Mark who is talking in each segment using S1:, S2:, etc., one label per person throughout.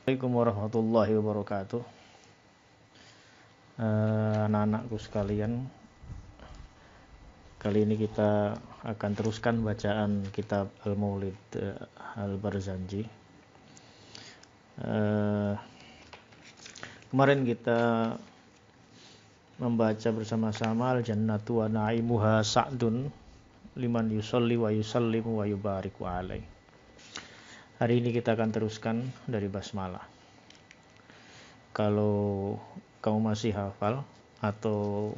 S1: Assalamualaikum warahmatullahi wabarakatuh. Anak-anakku sekalian, kali ini kita akan teruskan bacaan kitab Al-Maulid Al-Barzanji. Kemarin kita membaca bersama-sama Al-Jannatu wa na'imuha sa'dun liman yusalli wa yusallimu wa yubariku alaih. Hari ini kita akan teruskan dari basmalah. Kalau kamu masih hafal atau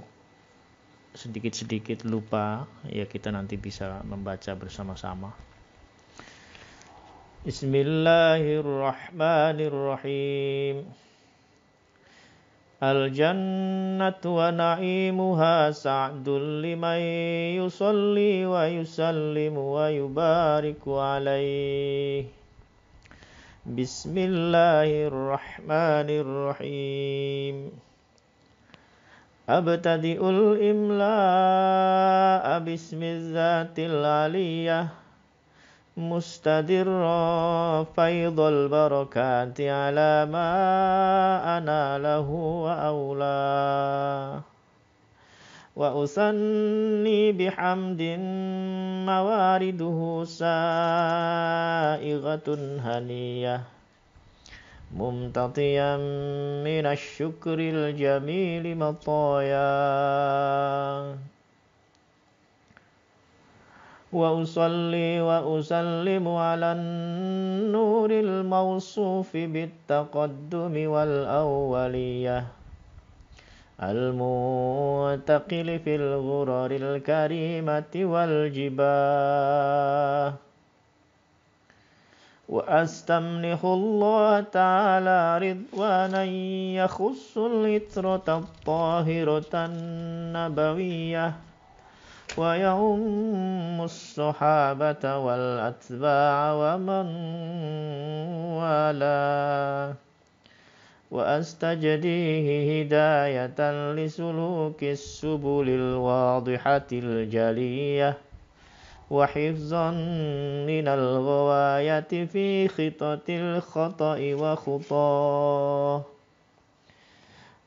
S1: sedikit-sedikit lupa, ya kita nanti bisa membaca bersama-sama. Bismillahirrahmanirrahim. Al-jannatu wa na'imuha sa'dun liman yusalli wa yusallimu wa yubariku alaih. Bismillahirrahmanirrahim. Abtadi'ul imla'a bismizzatil aliyah mustadirra faidul barakati ala ma ana lahu wa awla wa usanni bihamdin mawariduhu sa'ighatun haniyah mumtatiyan minasyukril jamili mataya wa usalli wa usallimu ala nuril mawsufi bittaqaddumi wal awwaliyah al-mu'taqili fil ghuraril karimati wal jibah wa astamnihu Allah ta'ala ridwanan yakhussul itratan tahiratan nabawiyyah wa ya'ummus sahabata wal atba'a wa man wala wa astajdihi hidayatan lisulukis subulil wadihatil jaliyah wa hifzan minal ghawayati fi khitatil khata'i wa khutah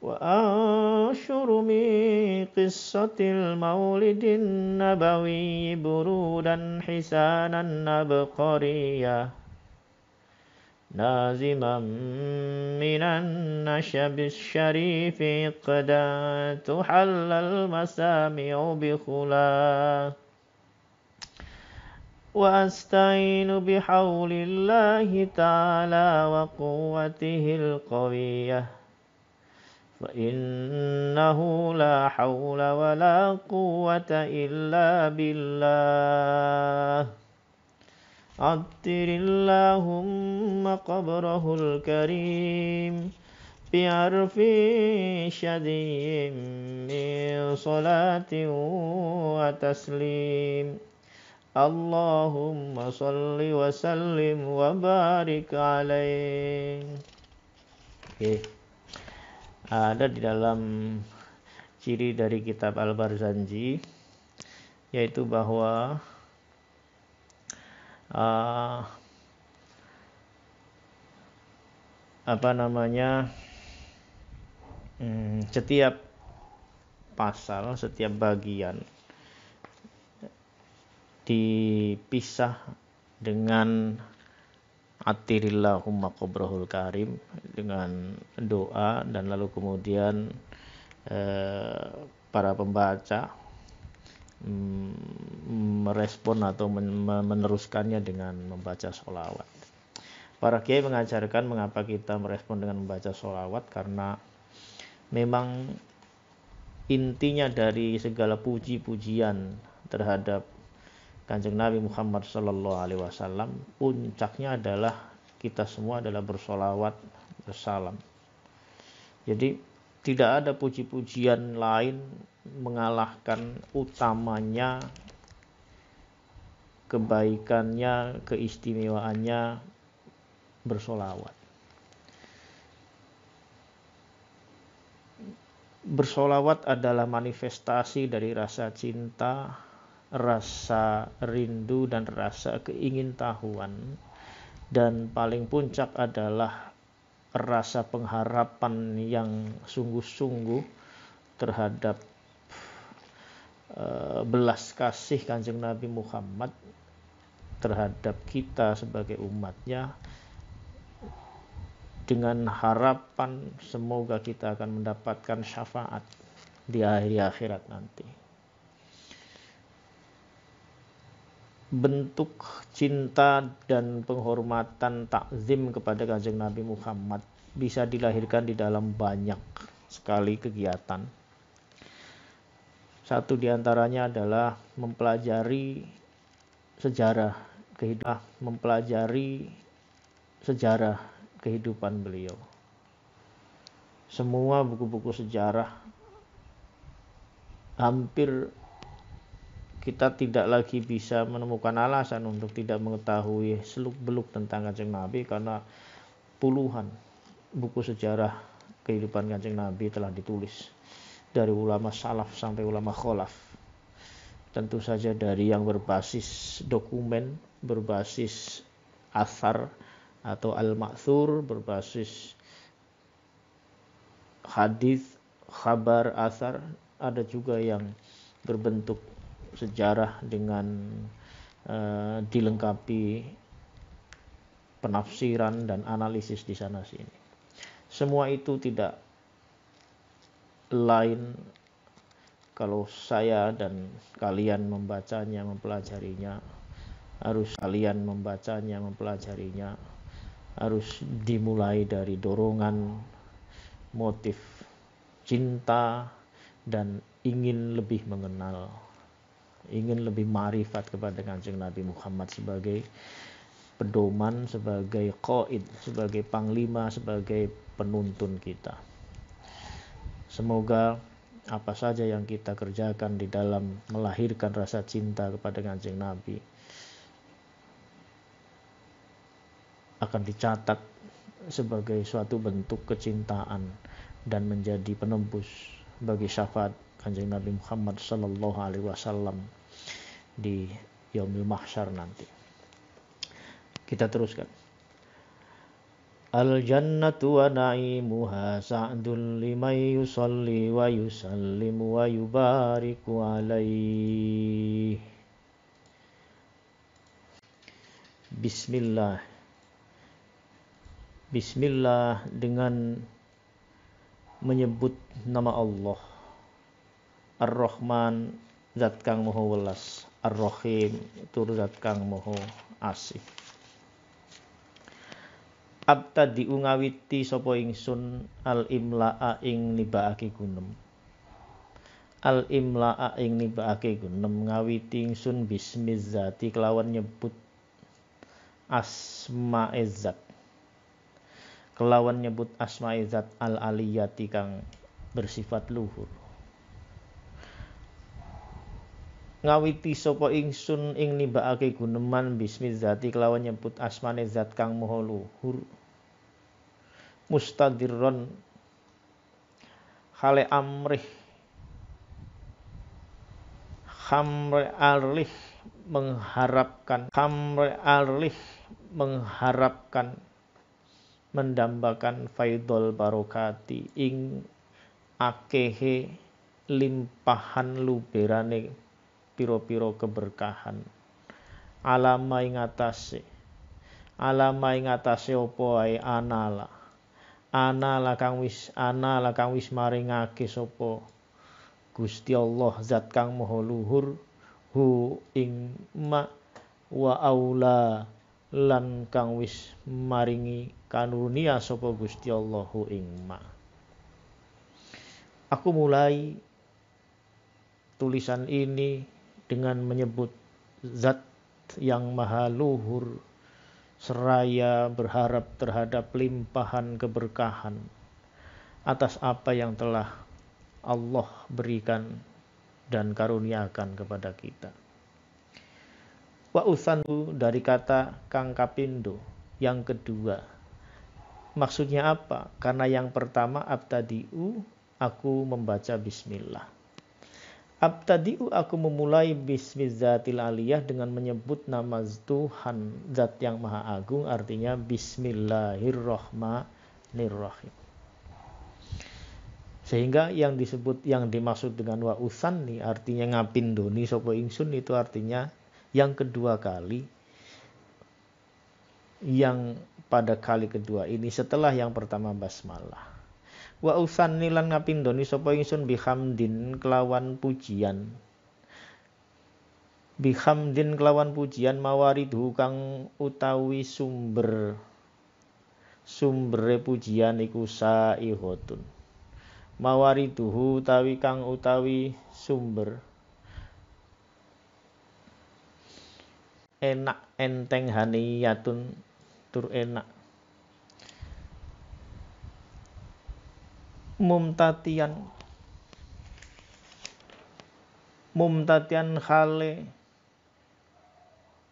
S1: wa anshuru min qissatil maulidin nabawi burudan hisanan abqariyah naziman minan nashabis syarifi qada tuhallal masami'u bi khula wa asta'inu bihaulillahi ta'ala wa quwwatihil qawiyyah fa innahu la hawla wa la quwwata illa billah Attirillahumma qabrahul karim bi'arfi syadiyyin min salatin wa taslim Allahumma salli wa sallim wa barik alaih. Oke. Ada di dalam ciri dari kitab Al-Barzanji yaitu bahwa setiap pasal, setiap bagian dipisah dengan Attirillahumma qabrahul karim dengan doa, dan lalu kemudian para pembaca merespon atau meneruskannya dengan membaca sholawat. Para kiai mengajarkan mengapa kita merespon dengan membaca sholawat, karena memang intinya dari segala puji-pujian terhadap Kanjeng Nabi Muhammad SAW, puncaknya adalah kita semua adalah bersolawat, bersalam. Jadi tidak ada puji-pujian lain mengalahkan utamanya, kebaikannya, keistimewaannya bersolawat. Bersolawat adalah manifestasi dari rasa cinta, rasa rindu, dan rasa keingintahuan. Dan paling puncak adalah rasa pengharapan yang sungguh-sungguh terhadap belas kasih Kanjeng Nabi Muhammad terhadap kita sebagai umatnya, dengan harapan semoga kita akan mendapatkan syafaat di akhirat nanti. Bentuk cinta dan penghormatan takzim kepada Kanjeng Nabi Muhammad bisa dilahirkan di dalam banyak sekali kegiatan. Satu di antaranya adalah mempelajari sejarah kehidupan beliau. Semua buku-buku sejarah hampir kita tidak lagi bisa menemukan alasan untuk tidak mengetahui seluk-beluk tentang Kanjeng Nabi, karena puluhan buku sejarah kehidupan Kanjeng Nabi telah ditulis dari ulama salaf sampai ulama kholaf. Tentu saja dari yang berbasis dokumen, berbasis athar atau al-ma'thur, berbasis hadis, khabar, athar. Ada juga yang berbentuk sejarah dengan dilengkapi penafsiran dan analisis di sana sini. Semua itu tidak lain kalau saya dan kalian membacanya, mempelajarinya, harus dimulai dari dorongan, motif cinta, dan ingin lebih mengenal, ingin lebih ma'rifat kepada Kanjeng Nabi Muhammad sebagai pedoman, sebagai qaid, sebagai panglima, sebagai penuntun kita. Semoga apa saja yang kita kerjakan di dalam melahirkan rasa cinta kepada Kanjeng Nabi akan dicatat sebagai suatu bentuk kecintaan dan menjadi penembus bagi syafaat Kanjeng Nabi Muhammad sallallahu alaihi wasallam di yaumil mahsyar nanti. Kita teruskan. Al jannatu wa na'imuha sa'dun liman yusalli wa yusallimu wa yubariku alaihi. Bismillah dengan menyebut nama Allah. Ar-Rahman, zat kang maha welas. Ar-Rahim, tur zat kang maha asih. Abtadi'u ngawiti sapa ingsun al-imla'a ing nibaake gunem. Al-imla'a ing nibaake gunem ngawiti ingsun bismizzati kelawan nyebut asma'izat. Kelawan nyebut asma'izat al-aliyati kang bersifat luhur. Ngawiti sapa ingsun ing nibaake guneman bismizzati kelawan nyebut asmane zat kang maha luhur. Mustadirron khale amrih mengharapkan mendambakan faidul barokati ing akehe limpahan luberane piro-piro keberkahan. Alama ing atase apa ae ana kang wis maringake sapa Gusti Allah zat kang maha luhur hu ing ma wa aula lan kang wis maringi kanunia sapa Gusti Allah hu ing ma. Aku mulai tulisan ini dengan menyebut zat yang maha luhur seraya berharap terhadap limpahan keberkahan atas apa yang telah Allah berikan dan karuniakan kepada kita. Wa usandu dari kata kang kapindo, yang kedua. Maksudnya apa? Karena yang pertama abtadi'u, aku membaca bismillah. Abtadi'u, aku memulai bismizzatil aliyah dengan menyebut nama Tuhan zat yang maha agung, artinya bismillahirrahmanirrahim. Rahim. Sehingga yang dimaksud dengan wa usanni artinya ngapindoni sapa ingsun itu artinya yang kedua kali, yang pada kali kedua ini setelah yang pertama basmalah. Wa usanni lan ngapindoni sapa ingsun bihamdin kelawan pujian. Bihamdin kelawan pujian mawaridhu kang utawi sumbere pujian iku saihotun. Mawariduhu utawi kang utawi sumber enak enteng haniyatun tur enak mumtatian khale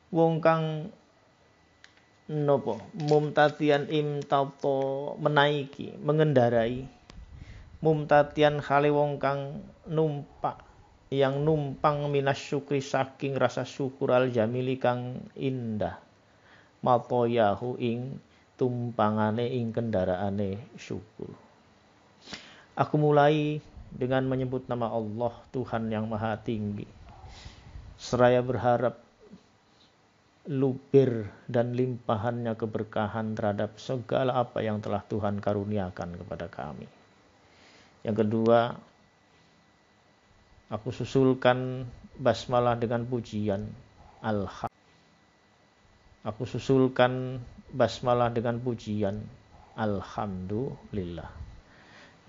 S1: wong kang nopo mumtatian imtato menaiki mengendarai mumtatian khale wong kang numpak yang numpang minas syukri saking rasa syukur al jamili kang indah matoyahu ing tumpangane ing kendaraane syukur. Aku mulai dengan menyebut nama Allah Tuhan yang maha tinggi seraya berharap luber dan limpahannya keberkahan terhadap segala apa yang telah Tuhan karuniakan kepada kami. Yang kedua, aku susulkan basmalah dengan pujian Aku susulkan basmalah dengan pujian alhamdulillah.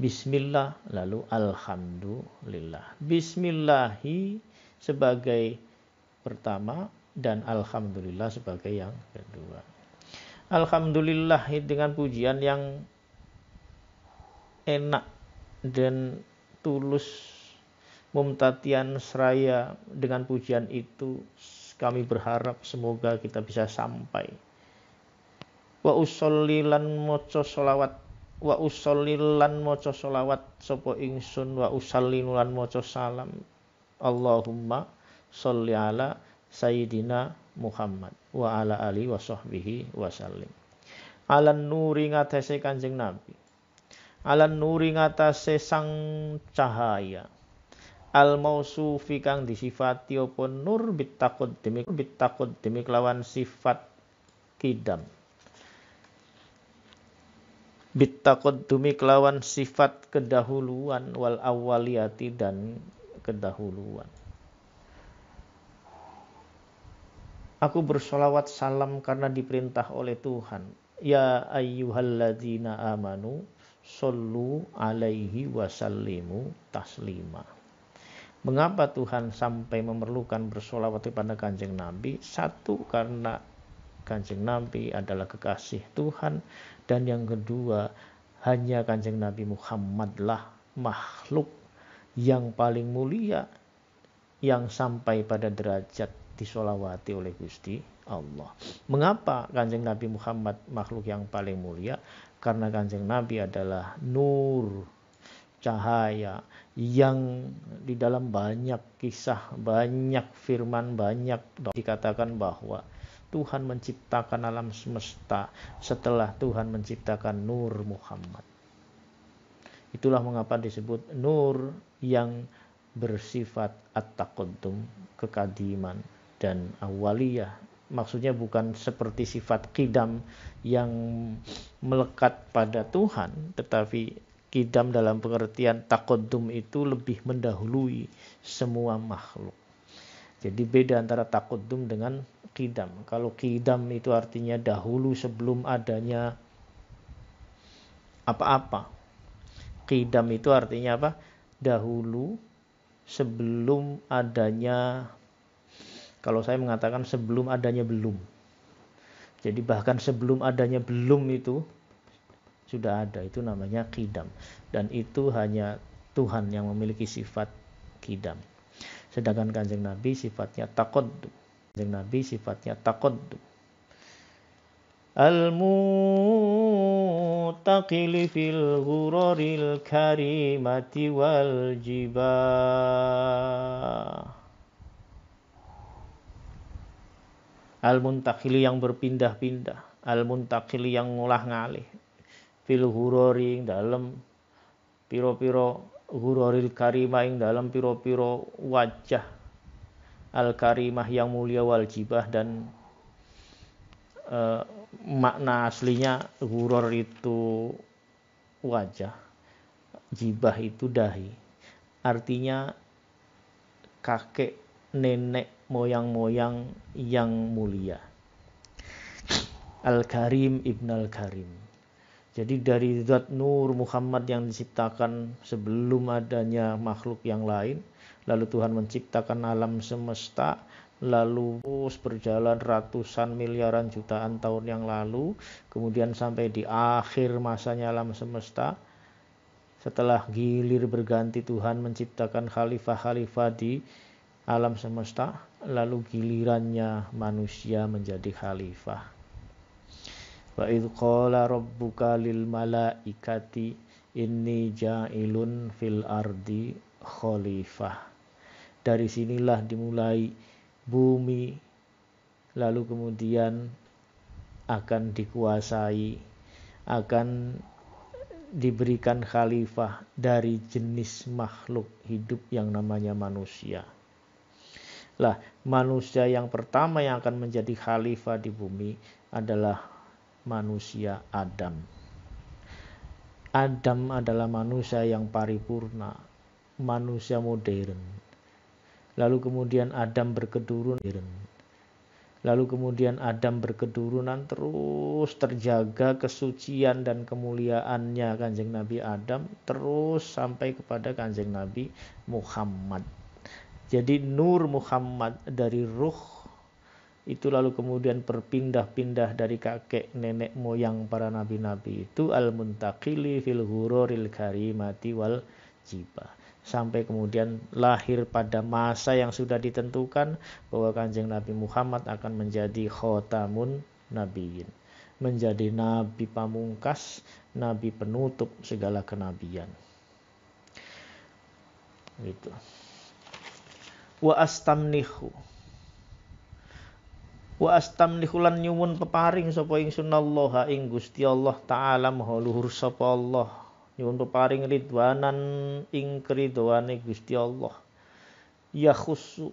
S1: Bismillah lalu alhamdulillah. Bismillahi sebagai pertama dan alhamdulillah sebagai yang kedua. Alhamdulillah dengan pujian yang enak dan tulus, mumtatian seraya dengan pujian itu kami berharap semoga kita bisa sampai. Wa usolli lan maca sholawat sapa ingsun wa usalli lan maca salam Allahumma sholli ala sayyidina Muhammad wa ala alihi wa sahbihi wasallim. Alan nuri ngatasi Kanjeng Nabi, alan nuri ngatasi sang cahaya, al mausufi kang disifati apa nur bitaqaddimi lawan sifat kidam, bitaqaddumi kelawan sifat kedahuluan wal awwaliyati dan kedahuluan. Aku bersolawat salam karena diperintah oleh Tuhan. Ya ayyuhalladzina amanu shollu alaihi wasallimu taslima. Mengapa Tuhan sampai memerlukan bersolawat kepada Kanjeng Nabi? Satu, karena Kanjeng Nabi adalah kekasih Tuhan. Dan yang kedua, hanya Kanjeng Nabi Muhammadlah makhluk yang paling mulia yang sampai pada derajat disolawati oleh Gusti Allah. Mengapa Kanjeng Nabi Muhammad makhluk yang paling mulia? Karena Kanjeng Nabi adalah nur, cahaya yang di dalam banyak kisah, banyak firman, banyak dikatakan bahwa Tuhan menciptakan alam semesta setelah Tuhan menciptakan Nur Muhammad. Itulah mengapa disebut nur yang bersifat at-taqaddum, kekadiman dan awaliyah. Maksudnya bukan seperti sifat qidam yang melekat pada Tuhan, tetapi qidam dalam pengertian taqaddum itu lebih mendahului semua makhluk. Jadi beda antara taqaddum dengan qidam. Kalau qidam itu artinya dahulu sebelum adanya apa-apa. Qidam itu artinya apa? Dahulu sebelum adanya, kalau saya mengatakan sebelum adanya belum. Jadi bahkan sebelum adanya belum itu sudah ada, itu namanya qidam. Dan itu hanya Tuhan yang memiliki sifat qidam. Sedangkan Kanjeng Nabi sifatnya taqaddum. Kanjeng Nabi sifatnya taqaddum. Al-muttaqili fil ghuraril karimati wal jibah. Al-muntakhili yang berpindah-pindah, al-muntakhili yang ngulah ngalih, fil ghurori dalam piro-piro ghuroril karimah ing dalam piro-piro wajah al karimah yang mulia wal jibah, dan makna aslinya ghuror itu wajah, jibah itu dahi, artinya kakek nenek moyang-moyang yang mulia. Al-Karim Ibn Al-Karim. Jadi dari zat Nur Muhammad yang diciptakan sebelum adanya makhluk yang lain, lalu Tuhan menciptakan alam semesta, lalu terus berjalan ratusan miliaran jutaan tahun yang lalu, kemudian sampai di akhir masanya alam semesta, setelah gilir berganti Tuhan menciptakan khalifah-khalifah di alam semesta, lalu gilirannya manusia menjadi khalifah. Wa idh qala rabbuka lil malaikati inni ja'ilun fil ardi khalifah. Dari sinilah dimulai bumi, lalu kemudian akan dikuasai, akan diberikan khalifah dari jenis makhluk hidup yang namanya manusia. Lah, manusia yang pertama yang akan menjadi khalifah di bumi adalah manusia Adam. Adam adalah manusia yang paripurna, manusia modern. Lalu kemudian Adam berketurunan terus terjaga kesucian dan kemuliaannya Kanjeng Nabi Adam terus sampai kepada Kanjeng Nabi Muhammad. Jadi Nur Muhammad dari ruh itu lalu kemudian berpindah-pindah dari kakek nenek moyang para nabi-nabi itu al-muntaqili fil ghururil karimati wal jibah, sampai kemudian lahir pada masa yang sudah ditentukan bahwa Kanjeng Nabi Muhammad akan menjadi khotamun nabiyyin, menjadi nabi pamungkas, nabi penutup segala kenabian. Gitu. Wa astamnihu lan nyuwun peparing sapa ingsun Allah ing Gusti Allah taala maha luhur sapa Allah, nyuwun peparing ridwanan ing keridhoane Gusti Allah. Ya khussu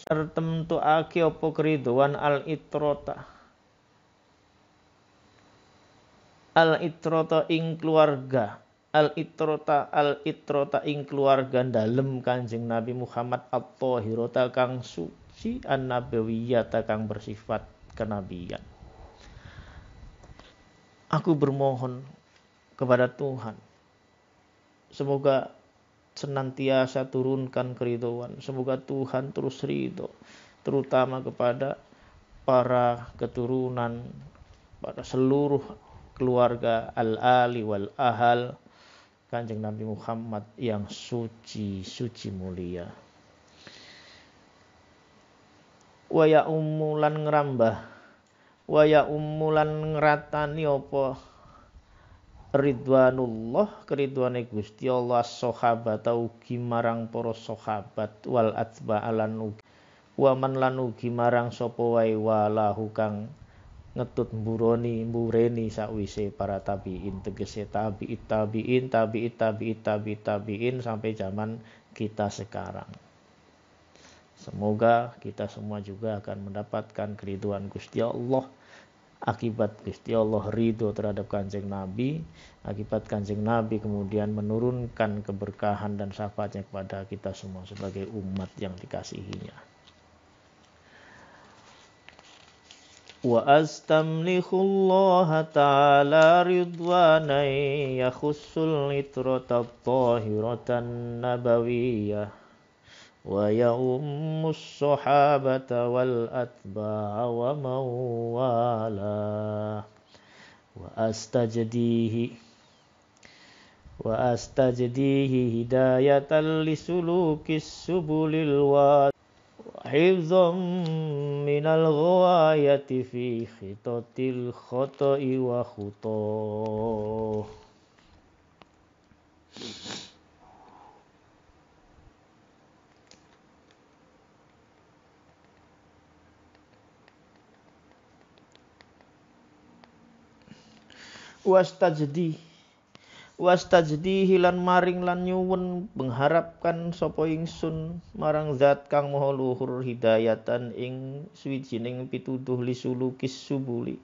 S1: tertentuake apa keridhoan al itrota ing keluarga, al itrota ing keluarga dalem Kanjeng Nabi Muhammad at-thahirata kang suci, an-nabawiyyata kang bersifat kenabian. Aku bermohon kepada Tuhan, semoga senantiasa turunkan keridhaan, semoga Tuhan terus ridho, terutama kepada para keturunan, pada seluruh keluarga al-ali wal ahal Kanjeng Nabi Muhammad yang suci mulia. Wa ya ummulan ngrambah, wa ya ummulan ngratani apa ridwanullah keridwane Gusti Allah sahabat ugi marang para sahabat wal atba'alan ugi wa man lan ugi marang sapa wae walahu kang ngetut mbureni sakwise para tabiin, tegese tabiin sampai zaman kita sekarang. Semoga kita semua juga akan mendapatkan keridhaan Gusti Allah akibat Gusti Allah ridho terhadap Kanjeng Nabi, akibat Kanjeng Nabi kemudian menurunkan keberkahan dan syafaatnya kepada kita semua sebagai umat yang dikasihinya. Wa astamlikhullah ta'ala ridwanan yakhussul itrata tahiratan nabawiyah wa ya'ummus sahabata wal atba'a wa mawala wa astajdihi hidayatan lisulukis subulil wa hifdzan minal ghawayati fi khitatil khata'i wa khutah. wastajdi hilan maring lan nyuwun mengharapkan sapa ingsun marang zat kang maha luhur hidayatan ing suwijining pituduh lisulukis subuli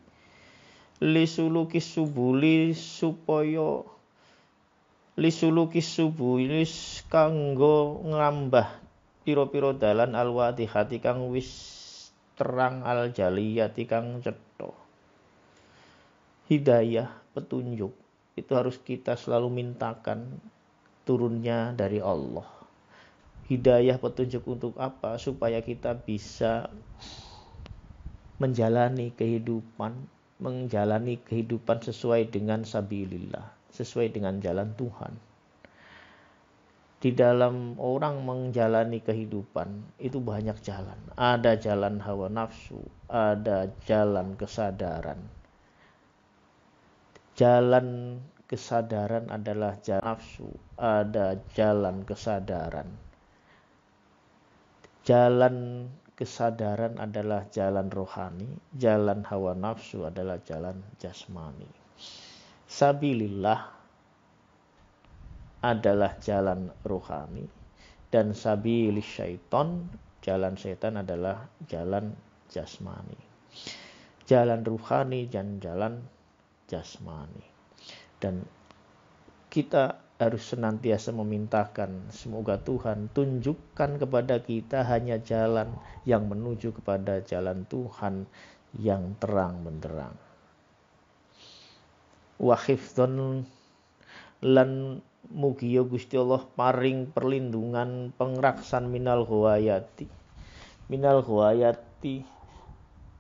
S1: kanggo ngrambah pira-pira dalan alwadihati kang wis terang aljaliyati kang cetha. Hidayah, petunjuk itu harus kita selalu mintakan turunnya dari Allah. Hidayah petunjuk untuk apa? Supaya kita bisa menjalani kehidupan sesuai dengan sabilillah, sesuai dengan jalan Tuhan. Di dalam orang menjalani kehidupan itu banyak jalan. Ada jalan hawa nafsu, ada jalan kesadaran. Jalan kesadaran adalah jalan nafsu, ada jalan kesadaran. Jalan kesadaran adalah jalan rohani, jalan hawa nafsu adalah jalan jasmani. Sabilillah adalah jalan rohani dan sabilis syaiton, jalan setan adalah jalan jasmani. Jalan rohani dan jalan jasmani. Dan kita harus senantiasa memintakan semoga Tuhan tunjukkan kepada kita hanya jalan yang menuju kepada jalan Tuhan yang terang benderang. Wa hifdzon lan mugiya Gusti Allah paring perlindungan pengraksan minal ghawayati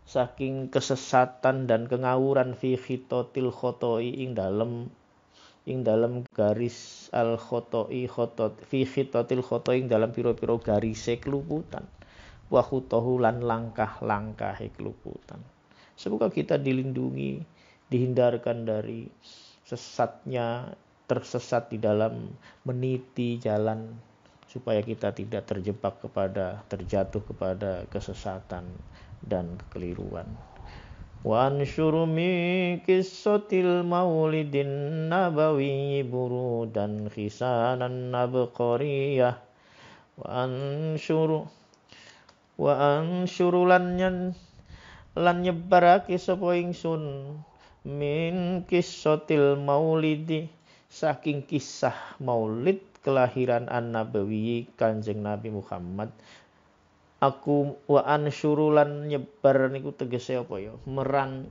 S1: saking kesesatan dan kengawuran fi khitotil khotoi ing dalam garis al khotoi fi khitotil khotoi ing dalam piro-piro garise keluputan wa khutohu lan langkah-langkahe keluputan. Semoga kita dilindungi, dihindarkan dari tersesat di dalam meniti jalan, supaya kita tidak terjatuh kepada kesesatan dan kekeliruan. Wa ansyuru mi qissatil maulidin nabawi burudan khisanan nabqariyah wa ansyuru lan nyebarake sapa ingsun min qissatil maulidi saking kisah maulid kelahiran an-nabawi Kanjeng Nabi Muhammad. Aku wa ansyuru lan nyebar niku tegese apa ya? Meronce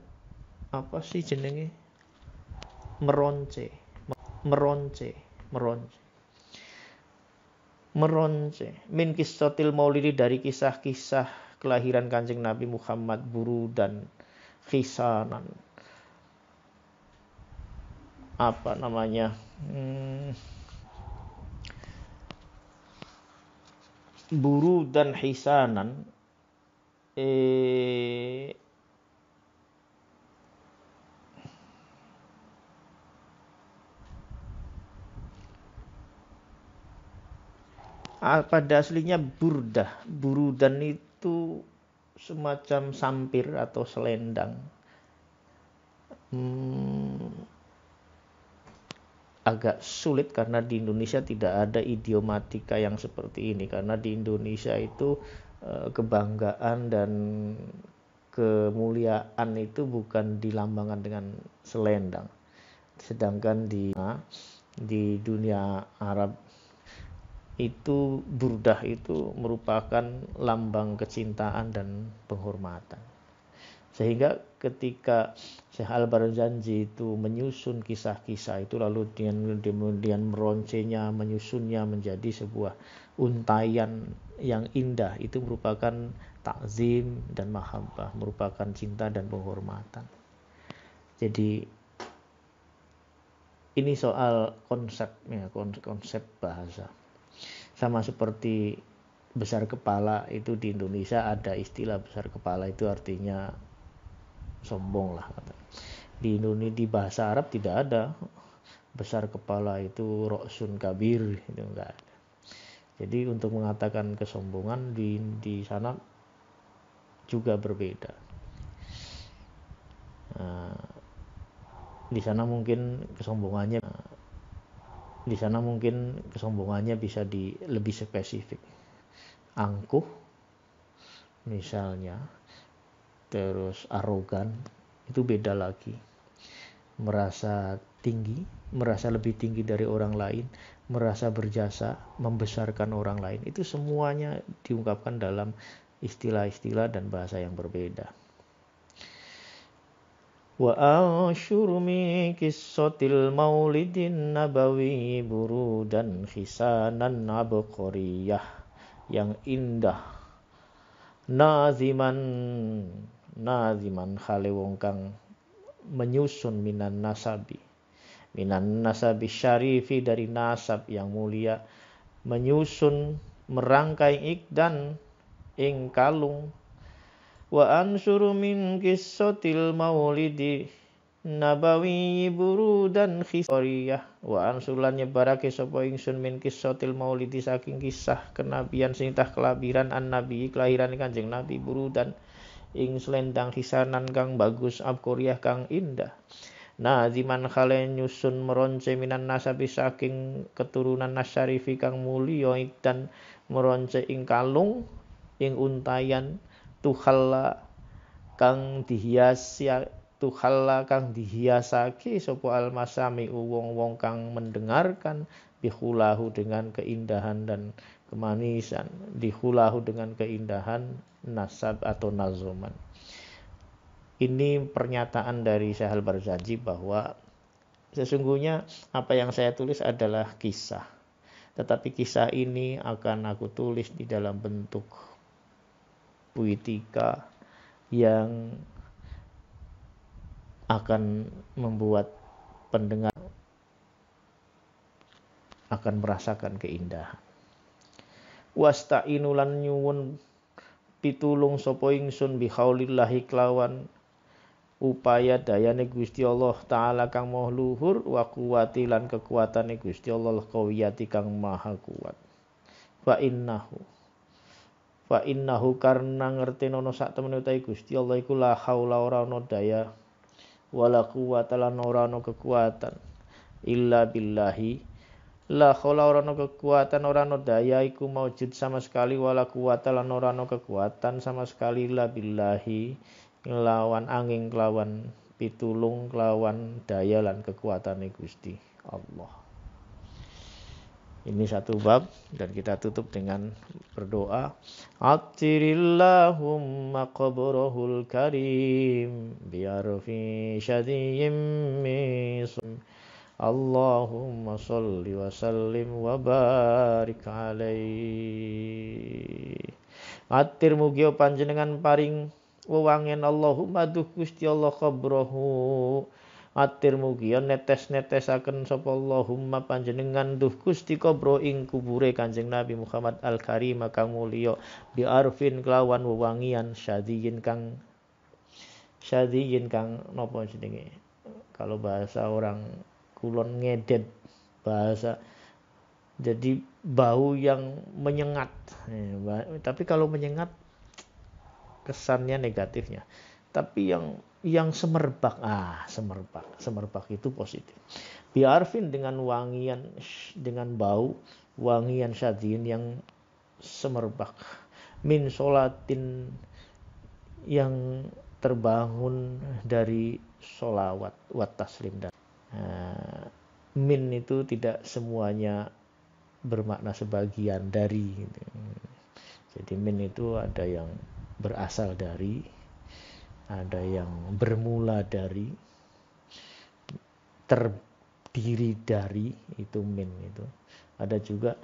S1: min kissatil maulidi dari kisah-kisah kelahiran Kanjeng Nabi Muhammad buru dan khisanan. Buru dan hisanan pada aslinya burudan itu semacam sampir atau selendang. Agak sulit karena di Indonesia tidak ada idiomatika yang seperti ini, karena di Indonesia itu kebanggaan dan kemuliaan itu bukan dilambangkan dengan selendang, sedangkan di dunia Arab itu burdah itu merupakan lambang kecintaan dan penghormatan. Sehingga ketika Syekh Al-Barzanji itu menyusun kisah-kisah itu, lalu kemudian meroncenya, menyusunnya menjadi sebuah untaian yang indah, itu merupakan takzim dan mahabbah, merupakan cinta dan penghormatan. Jadi ini soal konsep bahasa. Sama seperti besar kepala itu di Indonesia ada istilah besar kepala itu artinya sombong lah. Di Indonesia di bahasa Arab tidak ada besar kepala itu roksun kabir, itu enggak ada. Jadi untuk mengatakan kesombongan di sana juga berbeda. Di sana mungkin kesombongannya bisa lebih spesifik. Angkuh misalnya, terus arogan, itu beda lagi. Merasa tinggi, merasa lebih tinggi dari orang lain, merasa berjasa, membesarkan orang lain, itu semuanya diungkapkan dalam istilah-istilah dan bahasa yang berbeda. Wa ansyuru min qissatil maulidin nabawi burudan khisanan abqariyah, yang indah. Naziman khale wong kang menyusun minan nasabi syarifi, dari nasab yang mulia, menyusun merangkai ikdan ing kalung. Wa ansuru min qissatil maulidi nabawi burudan khisariyah, wa ansulan nyebarake sapa ingsun min qissatil maulidi, saking kisah kenabian sing tah kelahiran nabi, kelahiran Kanjeng Nabi, burudan ing selendang khisanan kang bagus, abqariyah kang indah. Naziman khale nyusun meronce minan nasabi, saking keturunan nasyarifi kang mulya, ikdan meronce ing kalung, ing untayan, tuhalla kang dihiasake sapa almasami wong-wong kang mendengarkan, bihulahu dengan keindahan dan kemanisan, dihulahu dengan keindahan nasab atau nazoman. Ini pernyataan dari Syekh Al-Barzanji bahwa sesungguhnya apa yang saya tulis adalah kisah, tetapi kisah ini akan aku tulis di dalam bentuk puitika yang akan membuat pendengar akan merasakan keindahan. Wasta'inu lan nyuwun pitulung sapa ingsun bihaulillahi kelawan upaya dayane Gusti Allah taala kang maha luhur, wa quwati lan kekuatane Gusti Allah qawiyati kang maha kuat. Fa innahu karena ngertenono sak temene utahe Gusti Allah iku la haula ora ana daya, wala quwata lan ora ana kekuatan, illa billahi, la haula ora ana kekuatan, ora ana daya iku maujud sama sekali, wala quwata lan ora ana kekuatan sama sekali, illa billahi, nglawan angin kelawan pitulung kelawan daya lan kekuatane Gusti Allah. Ini satu bab dan kita tutup dengan berdoa. Attirillahumma qabrahul karim biarfi syadiyim misum. Allahumma salli wa sallim wa barik alaihi. Atir mugi panjenengan paring wewangen Allahumma duh Gusti Allah qabrahu, atir mugi netes-netesaken sapa Allahumma panjenengan duh Gusti qabro ing kubure Kanjeng Nabi Muhammad al-Karim kang mulya, bi arfin kelawan wewangian syadiyin kang napa jenenge, kalau bahasa orang kulon ngedet, bahasa jadi bau yang menyengat. Tapi kalau menyengat kesannya negatifnya. Tapi yang semerbak, semerbak itu positif. Biarfin dengan wangian, dengan bau wangian syadin yang semerbak, min sholatin yang terbangun dari sholawat, wat taslim. Dan min itu tidak semuanya bermakna sebagian dari. Jadi min itu ada yang berasal dari, ada yang bermula dari, terdiri dari, itu min itu. Ada juga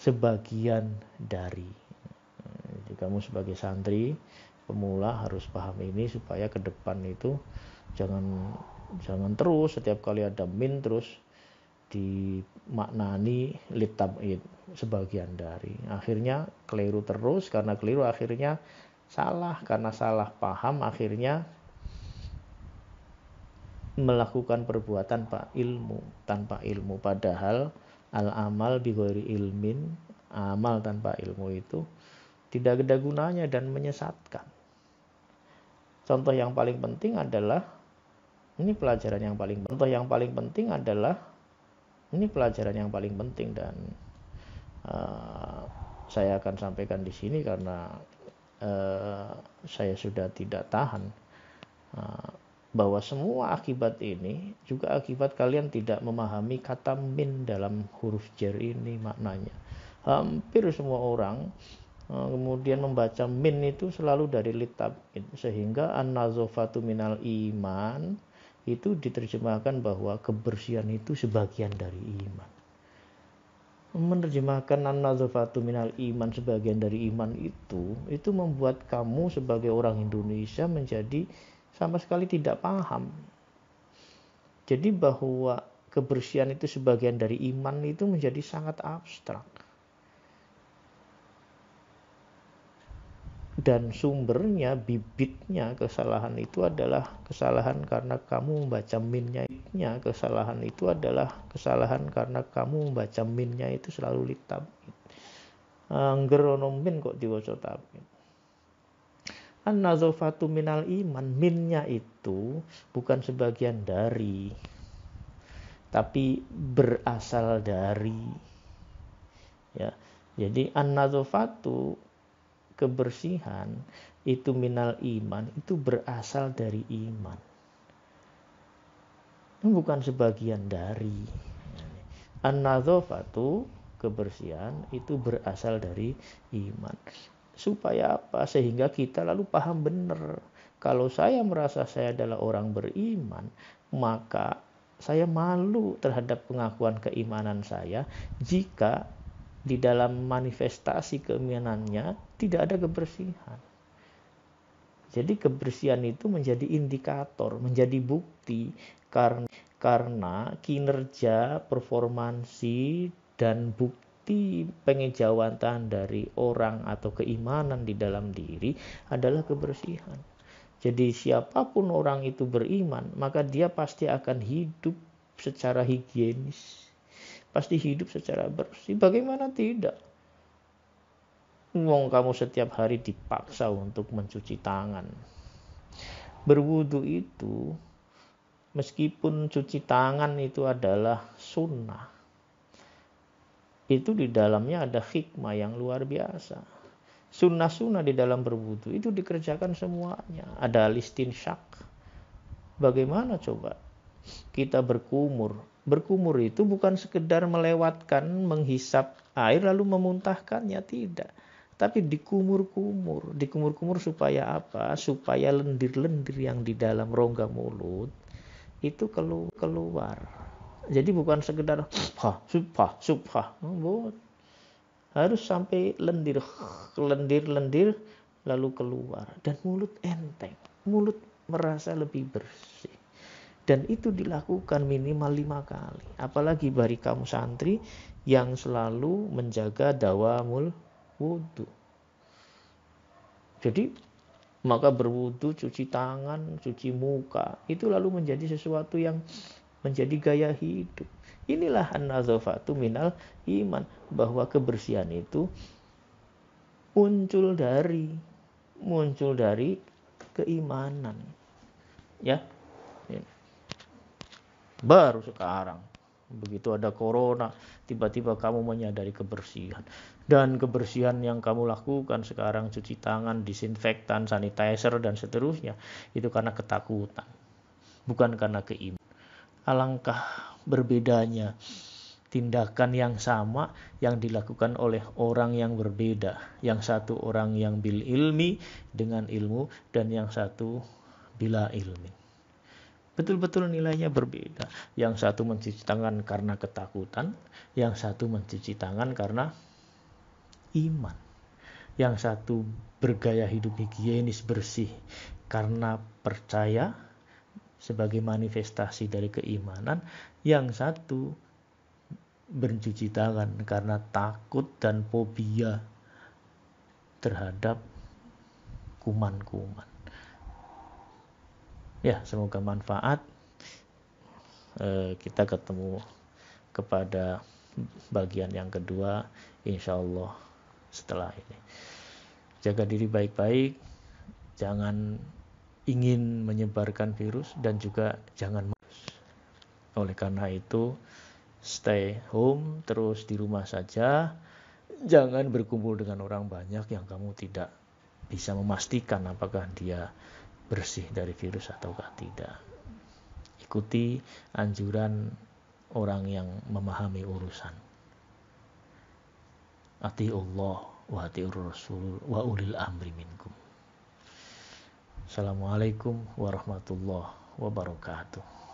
S1: sebagian dari. Jadi kamu sebagai santri pemula harus paham ini supaya ke depan itu jangan terus setiap kali ada min terus dimaknani litab'id, sebagian dari. Akhirnya keliru terus, karena keliru akhirnya salah, karena salah paham akhirnya melakukan perbuatan tanpa ilmu. Padahal al-amal bi ghairi ilmin, amal tanpa ilmu itu tidak ada gunanya dan menyesatkan. Contoh yang paling penting adalah Ini pelajaran yang paling contoh yang paling penting adalah ini pelajaran yang paling penting, dan saya akan sampaikan di sini karena saya sudah tidak tahan, bahwa semua akibat ini juga akibat kalian tidak memahami kata min dalam huruf jar ini maknanya. Hampir semua orang kemudian membaca min itu selalu dari litabid, sehingga an-nazafatu minal iman itu diterjemahkan bahwa kebersihan itu sebagian dari iman. Menerjemahkan an-nazafatu minal iman sebagian dari iman itu membuat kamu sebagai orang Indonesia menjadi sama sekali tidak paham. Jadi bahwa kebersihan itu sebagian dari iman itu menjadi sangat abstrak. Dan sumbernya, bibitnya kesalahan itu adalah kesalahan karena kamu membaca minnya. Kesalahan itu adalah kesalahan karena kamu membaca minnya itu selalu litabid. Angger ono min kok diwaca tabid. An-nazafatu minal iman, minnya itu bukan sebagian dari, tapi berasal dari. Ya, jadi an-nazafatu, kebersihan itu minal iman, itu berasal dari iman, bukan sebagian dari. An-nazafatu, kebersihan itu berasal dari iman. Supaya apa? Sehingga kita lalu paham benar. Kalau saya merasa saya adalah orang beriman, maka saya malu terhadap pengakuan keimanan saya jika di dalam manifestasi keimanannya tidak ada kebersihan. Jadi kebersihan itu menjadi indikator, menjadi bukti karena kinerja, performansi, dan bukti pengejawatan dari orang atau keimanan di dalam diri adalah kebersihan. Jadi siapapun orang itu beriman, maka dia pasti akan hidup secara higienis, pasti hidup secara bersih. Bagaimana tidak? Wong kamu setiap hari dipaksa untuk mencuci tangan. Berwudu itu, meskipun cuci tangan itu adalah sunnah, itu di dalamnya ada hikmah yang luar biasa. Sunnah-sunnah di dalam berwudu itu dikerjakan semuanya. Ada listinsyak. Bagaimana coba kita berkumur? Berkumur itu bukan sekedar melewatkan, menghisap air lalu memuntahkannya, tidak. Tapi dikumur-kumur. Dikumur-kumur supaya apa? Supaya lendir-lendir yang di dalam rongga mulut itu keluar. Jadi bukan sekedar subha. Harus sampai lendir lalu keluar. Dan mulut enteng. Mulut merasa lebih bersih. Dan itu dilakukan minimal 5 kali. Apalagi bagi kamu santri yang selalu menjaga dawamul wudu. Jadi maka berwudu, cuci tangan, cuci muka, itu lalu menjadi sesuatu yang menjadi gaya hidup. Inilah an-nazafatu minal iman, bahwa kebersihan itu muncul dari keimanan. Ya. Baru sekarang begitu ada corona, tiba-tiba kamu menyadari kebersihan. Dan kebersihan yang kamu lakukan sekarang, cuci tangan, disinfektan, sanitizer, dan seterusnya, itu karena ketakutan, bukan karena keimanan. Alangkah berbedanya tindakan yang sama yang dilakukan oleh orang yang berbeda. Yang satu orang yang bil ilmi, dengan ilmu, dan yang satu bila ilmi. Betul-betul nilainya berbeda. Yang satu mencuci tangan karena ketakutan, yang satu mencuci tangan karena iman. Yang satu bergaya hidup higienis bersih karena percaya sebagai manifestasi dari keimanan. Yang satu bercuci tangan karena takut dan fobia terhadap kuman-kuman. Ya, semoga manfaat. Kita ketemu kepada bagian yang kedua insya Allah setelah ini. Jaga diri baik-baik, jangan ingin menyebarkan virus dan juga jangan. Oleh karena itu, stay home, terus di rumah saja. Jangan berkumpul dengan orang banyak yang kamu tidak bisa memastikan apakah dia bersih dari virus ataukah tidak. Ikuti anjuran orang yang memahami urusan. Atiullah wa atiur rasul wa ulil amri minkum. Assalamualaikum warahmatullahi wabarakatuh.